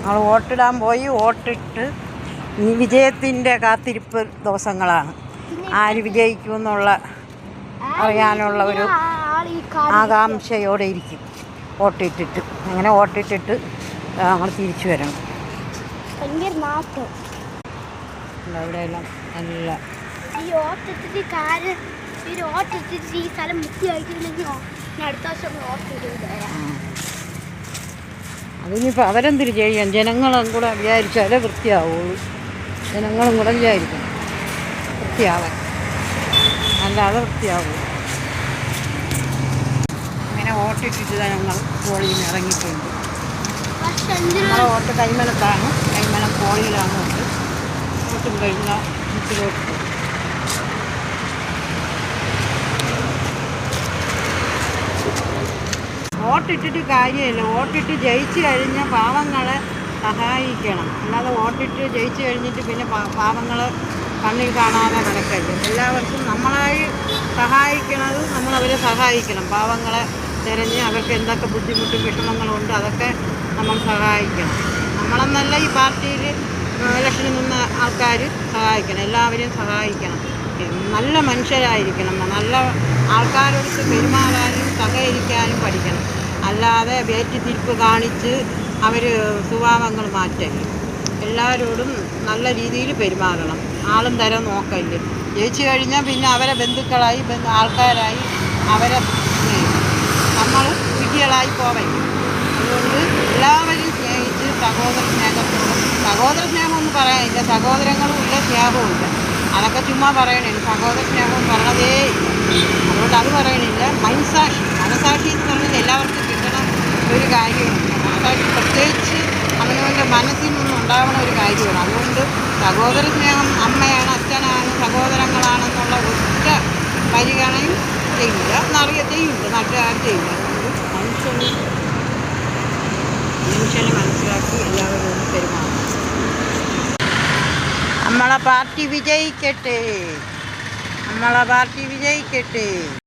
ഞങ്ങൾ വോട്ടിടാൻ പോയി. വോട്ടിട്ട് ഈ വിജയത്തിൻ്റെ കാത്തിരിപ്പ് ദിവസങ്ങളാണ്. ആര് വിജയിക്കുമെന്നുള്ള അറിയാനുള്ള ഒരു ആകാംക്ഷയോടെ ഇരിക്കും വോട്ടിട്ടിട്ട്. അങ്ങനെ വോട്ടിട്ടിട്ട് ഞങ്ങൾ തിരിച്ചു വരണം. അവിടെയെല്ലാം നല്ല അതിനിപ്പോൾ അവരെന്തിരി ചെയ്യാൻ? ജനങ്ങളും കൂടെ വിചാരിച്ചാലേ വൃത്തിയാവുള്ളൂ. ജനങ്ങളും കൂടെ വിചാരിക്കണം വൃത്തിയാവാൻ, അല്ലാതെ വൃത്തിയാവുള്ളൂ. അങ്ങനെ വോട്ടിട്ടിട്ട് ഞങ്ങൾ പോളിൽ നിന്ന് ഇറങ്ങിയിട്ടുണ്ട്. നമ്മളെ വോട്ട് കൈമലത്താണ്, കൈമലം പോളിയിലാണ് വോട്ട്. വോട്ടും കഴിഞ്ഞ വീട്ടിലോട്ട് പോകും. വോട്ടിട്ടിട്ട് കാര്യമില്ല. വോട്ടിട്ട് ജയിച്ചു കഴിഞ്ഞ പാവങ്ങളെ സഹായിക്കണം. അല്ലാതെ വോട്ടിട്ട് ജയിച്ചു കഴിഞ്ഞിട്ട് പിന്നെ പാവങ്ങൾ കണ്ണിൽ കാണാതെ നടക്കരുത്. എല്ലാവർക്കും നമ്മളായി സഹായിക്കണത് നമ്മളവരെ സഹായിക്കണം. പാവങ്ങളെ തിരഞ്ഞ് അവർക്ക് എന്തൊക്കെ ബുദ്ധിമുട്ടും വിഷമങ്ങളുണ്ട് അതൊക്കെ നമ്മൾ സഹായിക്കണം. നമ്മളെന്നല്ല ഈ പാർട്ടിയിൽ ഇലക്ഷനിൽ നിന്ന ആൾക്കാർ സഹായിക്കണം. എല്ലാവരെയും സഹായിക്കണം. നല്ല മനുഷ്യരായിരിക്കണം. നല്ല ആൾക്കാരോട് പെരുമാറാനും സഹകരിക്കാനും പഠിക്കണം. അല്ലാതെ വേറ്റിത്തിരിപ്പ് കാണിച്ച് അവർ സ്വഭാവങ്ങൾ മാറ്റരുത്. എല്ലാവരോടും നല്ല രീതിയിൽ പെരുമാറണം. ആളും തരം നോക്കല്ലേ. ജയിച്ചു കഴിഞ്ഞാൽ പിന്നെ അവരെ ബന്ധുക്കളായി ആൾക്കാരായി അവരെ നമ്മൾ വിധികളായി പോവരുത്. അതുകൊണ്ട് എല്ലാവരും സ്നേഹിച്ച് സഹോദര സ്നേഹമൊന്നും പറയാനില്ല. സഹോദരങ്ങളും ഇല്ല, സ്നേഹവും ഇല്ല. അതൊക്കെ ചുമ്മാ പറയണേ. സഹോദര സ്നേഹവും പറഞ്ഞതേ. അതുകൊണ്ട് അത് പറയണില്ല. മനസാക്ഷി എന്ന് പറഞ്ഞാൽ എല്ലാവർക്കും കിട്ടണം ഒരു കാര്യമാണ്. മനസാക്ഷി പ്രത്യേകിച്ച് അവനവൻ്റെ മനസ്സിൽ നിന്നും ഉണ്ടാവണ ഒരു കാര്യമാണ്. അതുകൊണ്ട് സഹോദര സ്നേഹം അമ്മയാണ്, അച്ഛനാണ്, സഹോദരങ്ങളാണെന്നുള്ള ഒറ്റ പരിഗണനയും ചെയ്യില്ല. ചെയ്യുന്നുണ്ട്, നാട്ടുകാർ ചെയ്യില്ല. അതുകൊണ്ട് മനുഷ്യനെ മനസ്സിലാക്കി എല്ലാവരോടും പെരുമാറും. നമ്മളെ പാർട്ടി വിജയിക്കട്ടെ, നമ്മളെ പാർട്ടി വിജയിക്കട്ടെ.